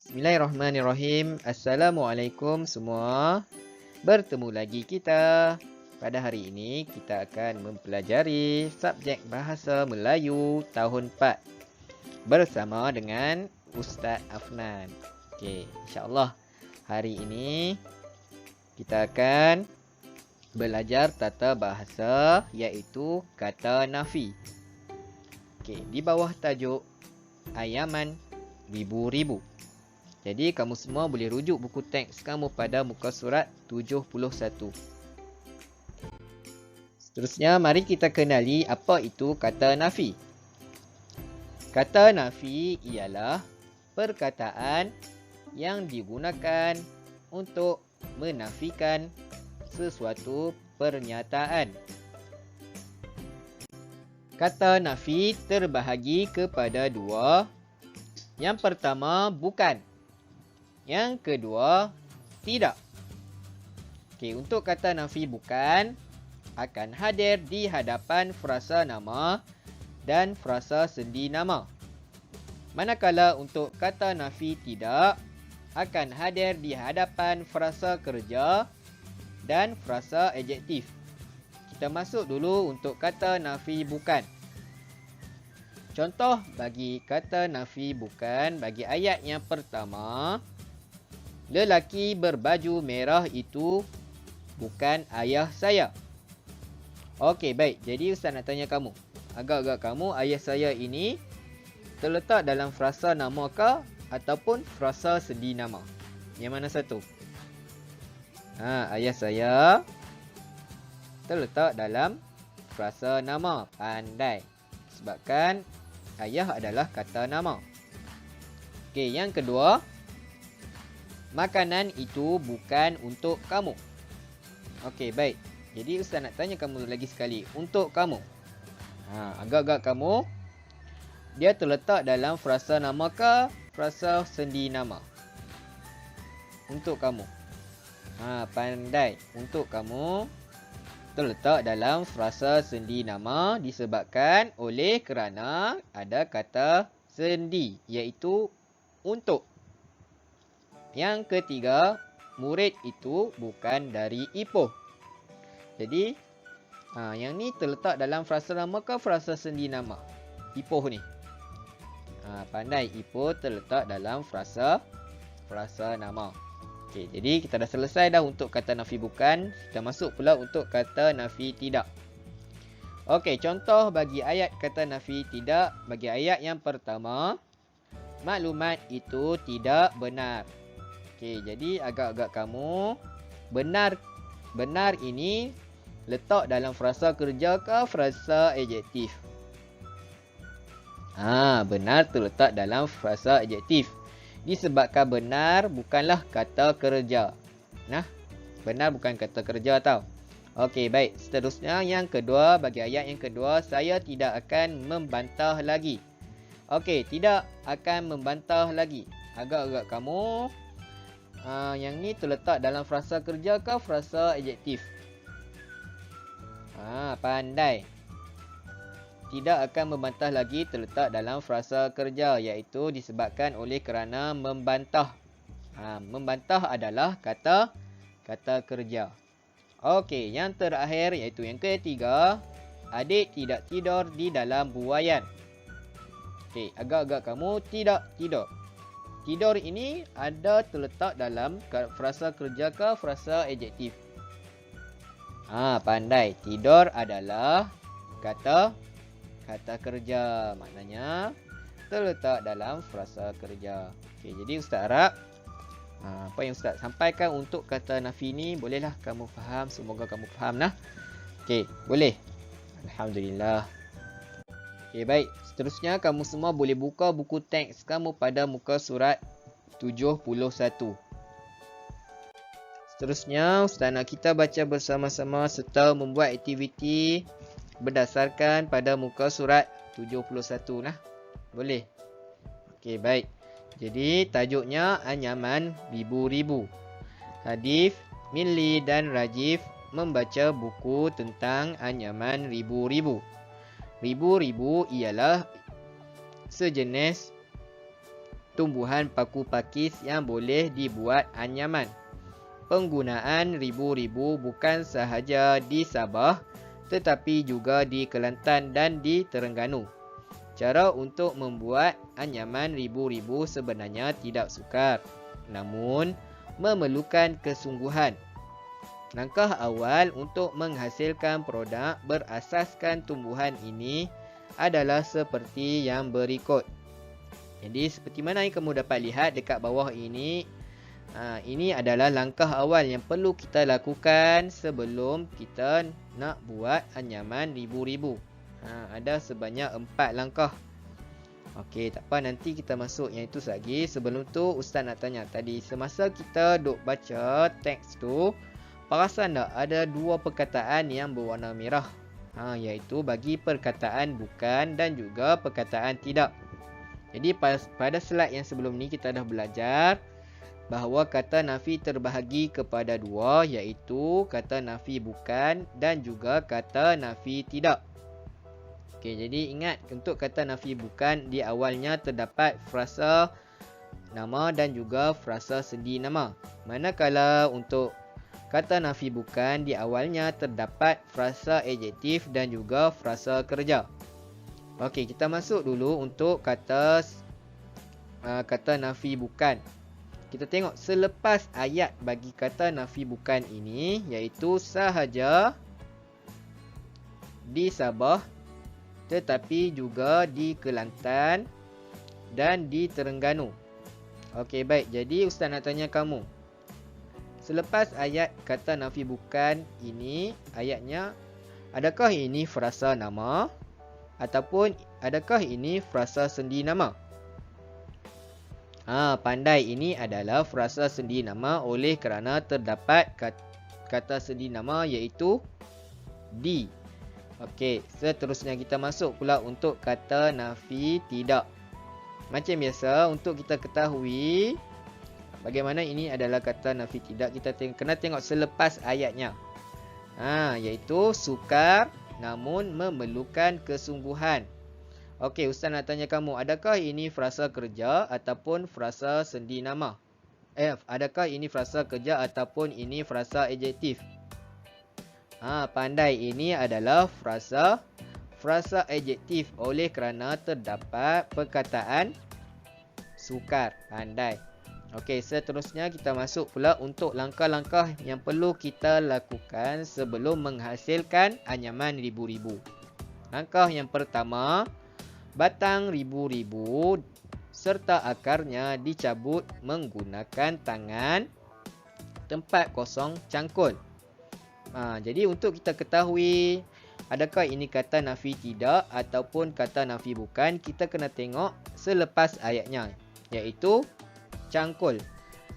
Bismillahirrahmanirrahim. Assalamualaikum semua. Bertemu lagi kita. Pada hari ini kita akan mempelajari subjek Bahasa Melayu tahun 4 bersama dengan Ustaz Afnan. Okey, insya-Allah hari ini kita akan belajar tata bahasa iaitu kata nafi. Okey, di bawah tajuk ayaman ribu-ribu. Jadi kamu semua boleh rujuk buku teks kamu pada muka surat 71. Seterusnya mari kita kenali apa itu kata nafi. Kata nafi ialah perkataan yang digunakan untuk menafikan sesuatu pernyataan. Kata nafi terbahagi kepada dua. Yang pertama, bukan. Yang kedua, tidak. Okey, untuk kata nafi bukan akan hadir di hadapan frasa nama dan frasa sendi nama. Manakala untuk kata nafi tidak akan hadir di hadapan frasa kerja dan frasa adjektif. Kita masuk dulu untuk kata nafi bukan. Contoh bagi kata nafi bukan bagi ayat yang pertama, lelaki berbaju merah itu bukan ayah saya. Okey, baik. Jadi Ustaz nak tanya kamu. Agak-agak kamu, ayah saya ini terletak dalam frasa nama ke ataupun frasa sendi nama? Yang mana satu? Ayah saya terletak dalam frasa nama. Pandai. Sebabkan ayah adalah kata nama. Okey, yang kedua, makanan itu bukan untuk kamu. Okey, baik. Jadi Ustaz nak tanya kamu lagi sekali. Untuk kamu. Agak-agak kamu, dia terletak dalam frasa nama ke frasa sendi nama? Untuk kamu. Pandai. Untuk kamu terletak dalam frasa sendi nama disebabkan oleh kerana ada kata sendi iaitu untuk. Yang ketiga, murid itu bukan dari Ipoh. Jadi, yang ni terletak dalam frasa nama ke frasa sendi nama? Ipoh ni. Pandai, Ipoh terletak dalam frasa nama. Okey, jadi kita dah selesai dah untuk kata nafi bukan. Kita masuk pula untuk kata nafi tidak. Okey, contoh bagi ayat kata nafi tidak. Bagi ayat yang pertama, maklumat itu tidak benar. Okey, jadi agak-agak kamu, benar ini letak dalam frasa kerja ke frasa adjektif? Benar terletak dalam frasa adjektif. Disebabkan benar bukanlah kata kerja. Benar bukan kata kerja tau. Okey, baik. Seterusnya yang kedua, bagi ayat yang kedua, saya tidak akan membantah lagi. Okey, tidak akan membantah lagi. Agak-agak kamu, yang ni terletak dalam frasa kerja ke frasa adjektif? Pandai. Tidak akan membantah lagi terletak dalam frasa kerja iaitu disebabkan oleh kerana membantah. Membantah adalah kata kerja. Okey, yang terakhir iaitu yang ketiga, adik tidak tidur di dalam buaian. Okey, agak-agak kamu tidak tidur. Tidur ini ada terletak dalam frasa kerja ke frasa adjektif? Pandai. Tidur adalah kata kerja. Maknanya terletak dalam frasa kerja. Okey, jadi Ustaz harap apa yang Ustaz sampaikan untuk kata nafi ni bolehlah kamu faham. Semoga kamu faham nah. Okey, boleh. Alhamdulillah. Okey, baik. Seterusnya kamu semua boleh buka buku teks kamu pada muka surat 71. Seterusnya Ustaz nak kita baca bersama-sama serta membuat aktiviti berdasarkan pada muka surat 71 nah. Boleh? Okey, baik. Jadi tajuknya anyaman ribu-ribu. Hadif, Milli dan Rajif membaca buku tentang anyaman ribu-ribu. Ribu-ribu ialah sejenis tumbuhan paku pakis yang boleh dibuat anyaman. Penggunaan ribu-ribu bukan sahaja di Sabah tetapi juga di Kelantan dan di Terengganu. Cara untuk membuat anyaman ribu-ribu sebenarnya tidak sukar, namun memerlukan kesungguhan. Langkah awal untuk menghasilkan produk berasaskan tumbuhan ini adalah seperti yang berikut. Jadi seperti mana yang kamu dapat lihat dekat bawah ini, ini adalah langkah awal yang perlu kita lakukan sebelum kita nak buat anyaman ribu-ribu. Ada sebanyak 4 langkah. Okey, tak apa, nanti kita masuk yang itu lagi. Sebelum tu Ustaz nak tanya tadi, semasa kita duk baca teks tu, perasan tak ada 2 perkataan yang berwarna merah? Iaitu bagi perkataan bukan dan juga perkataan tidak. Jadi pada slide yang sebelum ni kita dah belajar bahawa kata nafi terbahagi kepada 2, iaitu kata nafi bukan dan juga kata nafi tidak. Okey, jadi ingat untuk kata nafi bukan di awalnya terdapat frasa nama dan juga frasa sendi nama. Manakala untuk kata nafi bukan di awalnya terdapat frasa adjektif dan juga frasa kerja. Okey, kita masuk dulu untuk kata nafi bukan. Kita tengok selepas ayat bagi kata nafi bukan ini, iaitu sahaja di Sabah tetapi juga di Kelantan dan di Terengganu. Okey, baik. Jadi Ustaz nak tanya kamu. Selepas ayat kata nafi bukan ini, ayatnya, adakah ini frasa nama ataupun adakah ini frasa sendi nama? Pandai, ini adalah frasa sendi nama oleh kerana terdapat kata sendi nama iaitu di. Okey, seterusnya kita masuk pula untuk kata nafi tidak. Macam biasa, untuk kita ketahui bagaimana ini adalah kata nafi tidak, kita kena tengok selepas ayatnya. Iaitu sukar namun memerlukan kesungguhan. Okey, Ustaz nak tanya kamu, adakah ini frasa kerja ataupun frasa sendi nama? Adakah ini frasa kerja ataupun ini frasa adjektif? Pandai, ini adalah frasa adjektif oleh kerana terdapat perkataan sukar. Pandai. Okey, seterusnya kita masuk pula untuk langkah-langkah yang perlu kita lakukan sebelum menghasilkan anyaman ribu-ribu. Langkah yang pertama, batang ribu-ribu serta akarnya dicabut menggunakan tangan, tempat kosong cangkul. Jadi untuk kita ketahui adakah ini kata nafi tidak ataupun kata nafi bukan, kita kena tengok selepas ayatnya, iaitu cangkul.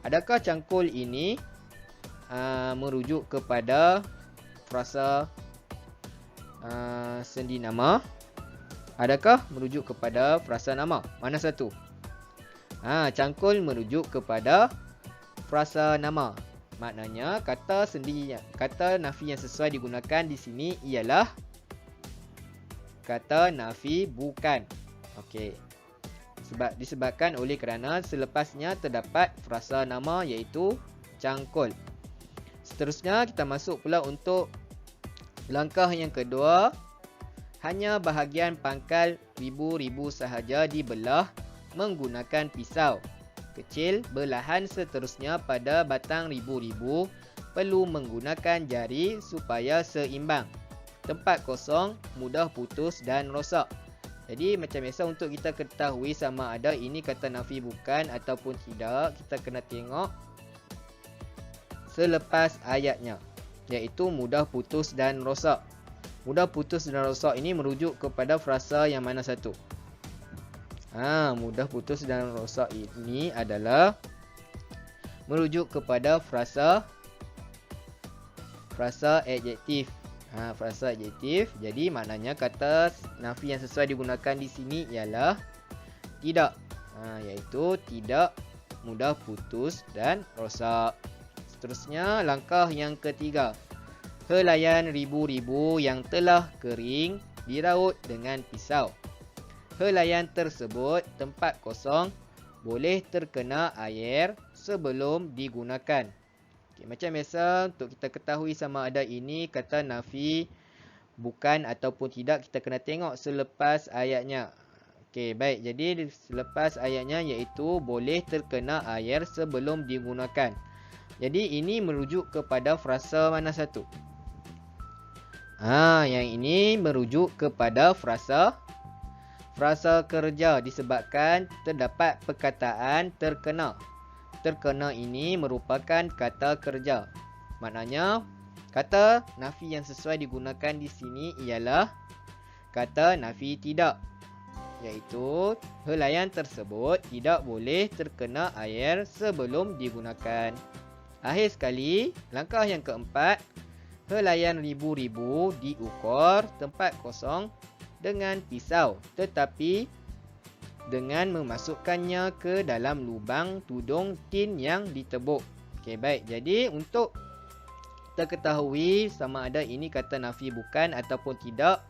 Adakah cangkul ini merujuk kepada frasa sendi nama? Adakah merujuk kepada frasa nama? Mana satu? Cangkul merujuk kepada frasa nama. Maknanya kata nafi yang sesuai digunakan di sini ialah kata nafi bukan. Okey. Disebabkan oleh kerana selepasnya terdapat frasa nama iaitu cangkul. Seterusnya kita masuk pula untuk langkah yang kedua. Hanya bahagian pangkal ribu-ribu sahaja dibelah menggunakan pisau kecil. Belahan seterusnya pada batang ribu-ribu perlu menggunakan jari supaya seimbang. Tempat kosong mudah putus dan rosak. Jadi macam biasa, untuk kita ketahui sama ada ini kata nafi bukan ataupun tidak, kita kena tengok selepas ayatnya, iaitu mudah putus dan rosak. Mudah putus dan rosak ini merujuk kepada frasa yang mana satu? Mudah putus dan rosak ini adalah merujuk kepada frasa adjektif. Frasa adjektif. Jadi maknanya kata nafi yang sesuai digunakan di sini ialah tidak. Iaitu tidak mudah putus dan rosak. Seterusnya langkah yang ketiga. Helaian ribu-ribu yang telah kering diraut dengan pisau. Helaian tersebut tempat kosong boleh terkena air sebelum digunakan. Okay, macam biasa, untuk kita ketahui sama ada ini kata nafi bukan ataupun tidak, kita kena tengok selepas ayatnya. Okey, baik. Jadi selepas ayatnya iaitu boleh terkena air sebelum digunakan. Jadi ini merujuk kepada frasa mana satu? Yang ini merujuk kepada frasa kerja disebabkan terdapat perkataan terkena. Terkena ini merupakan kata kerja. Maknanya kata nafi yang sesuai digunakan di sini ialah kata nafi tidak, iaitu helaian tersebut tidak boleh terkena air sebelum digunakan. Akhir sekali, langkah yang keempat, helaian ribu-ribu diukur tempat kosong dengan pisau, tetapi dengan memasukkannya ke dalam lubang tudung tin yang ditebuk. Okey, baik. Jadi untuk kita ketahui sama ada ini kata nafi bukan ataupun tidak,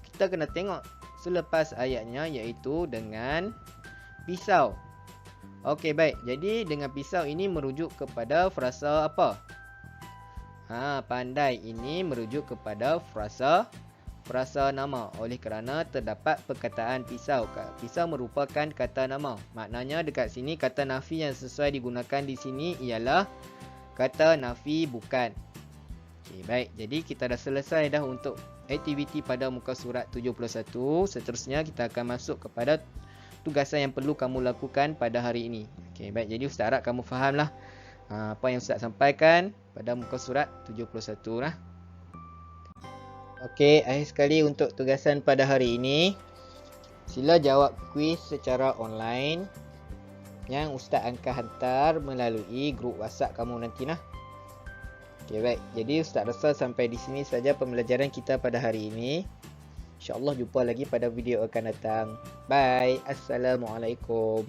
kita kena tengok selepas ayatnya iaitu dengan pisau. Okey, baik. Jadi dengan pisau ini merujuk kepada frasa apa? Pandai ini merujuk kepada frasa nama, oleh kerana terdapat perkataan pisau. Pisau merupakan kata nama. Maknanya dekat sini kata nafi yang sesuai digunakan di sini ialah kata nafi bukan. Okey, baik. Jadi kita dah selesai dah untuk aktiviti pada muka surat 71. Seterusnya kita akan masuk kepada tugasan yang perlu kamu lakukan pada hari ini. Okey, baik. Jadi Ustaz harap kamu fahamlah apa yang Ustaz sampaikan pada muka surat 71 lah. Okey, akhir sekali untuk tugasan pada hari ini, sila jawab kuis secara online yang Ustaz akan hantar melalui grup WhatsApp kamu nanti nah. Okey, baik. Jadi Ustaz rasa sampai di sini saja pembelajaran kita pada hari ini. InsyaAllah jumpa lagi pada video akan datang. Bye. Assalamualaikum.